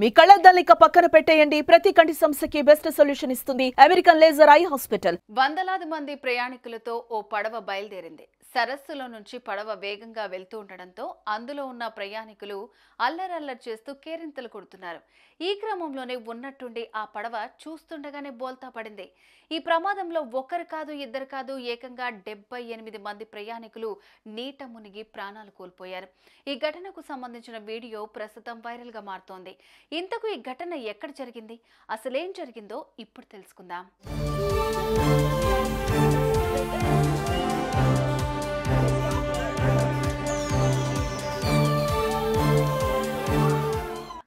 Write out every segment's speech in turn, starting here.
మీ కళ్ళద్దాలిక పక్కన పెట్టేయండి. ప్రతి కంటి సమస్యకి బెస్ట్ సొల్యూషన్ ఇస్తుంది అమెరికన్ లేజర్ ఐ హాస్పిటల్. వందలాది మంది ప్రయాణికులతో ఓ పడవ బయలుదేరింది. సరస్సులో నుంచి పడవ వేగంగా వెళ్తూ ఉండడంతో అందులో ఉన్న ప్రయాణికులు అల్లరల్లరి చేస్తూ కేరింతలు కొడుతున్నారు. ఈ క్రమంలోనే ఉన్నట్టుండి ఆ పడవ చూస్తుండగానే బోల్తా పడింది. ఈ ప్రమాదంలో ఒకరు కాదు, ఇద్దరు కాదు, ఏకంగా 78 మంది ప్రయాణికులు నీట మునిగి ప్రాణాలు కోల్పోయారు. ఈ ఘటనకు సంబంధించిన వీడియో ప్రస్తుతం వైరల్ గా మారుతోంది. ఇంతకు ఈ ఘటన ఎక్కడ జరిగింది, అసలేం జరిగిందో ఇప్పుడు తెలుసుకుందాం.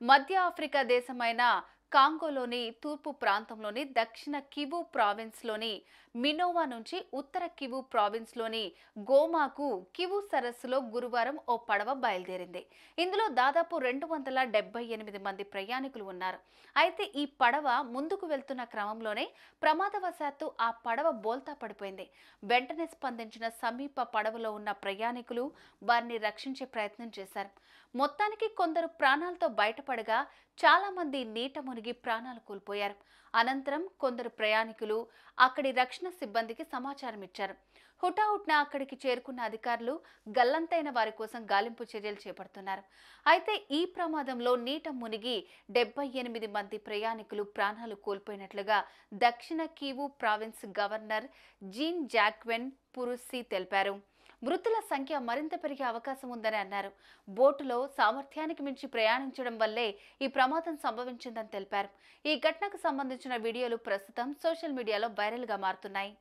మధ్య ఆఫ్రికా దేశమైన కాంగోలోని తూర్పు ప్రాంతంలోని దక్షిణ కివు ప్రావిన్స్లోని మినోవా నుంచి ఉత్తర కివు ప్రావిన్స్లోని గోమాకు కివు సరస్సులో గురువారం ఓ పడవ బయలుదేరింది. ఇందులో దాదాపు 278 మంది ప్రయాణికులు ఉన్నారు. అయితే ఈ పడవ ముందుకు వెళ్తున్న క్రమంలోనే ప్రమాదవశాత్తు ఆ పడవ బోల్తా పడిపోయింది. వెంటనే స్పందించిన సమీప పడవలో ఉన్న ప్రయాణికులు వారిని రక్షించే ప్రయత్నం చేశారు. మొత్తానికి కొందరు ప్రాణాలతో బయటపడగా చాలా మంది నీట మునిగి ప్రాణాలు కోల్పోయారు. అనంతరం కొందరు ప్రయాణికులు అక్కడి రక్షణ సిబ్బందికి సమాచారం ఇచ్చారు. హుటాహుట్న అక్కడికి చేరుకున్న అధికారులు గల్లంతైన వారి కోసం గాలింపు చర్యలు చేపడుతున్నారు. అయితే ఈ ప్రమాదంలో నీట మునిగి 78 మంది ప్రయాణికులు ప్రాణాలు కోల్పోయినట్లుగా దక్షిణ Kivu province governor Jean Jacques Purusi తెలిపారు. మృతుల సంఖ్య మరింత పెరిగే అవకాశం ఉందని అన్నారు. బోటులో సామర్థ్యానికి మించి ప్రయాణించడం వల్లే ఈ ప్రమాదం సంభవించిందని తెలిపారు. ఈ ఘటనకు సంబంధించిన వీడియోలు ప్రస్తుతం సోషల్ మీడియాలో వైరల్ గా మారుతున్నాయి.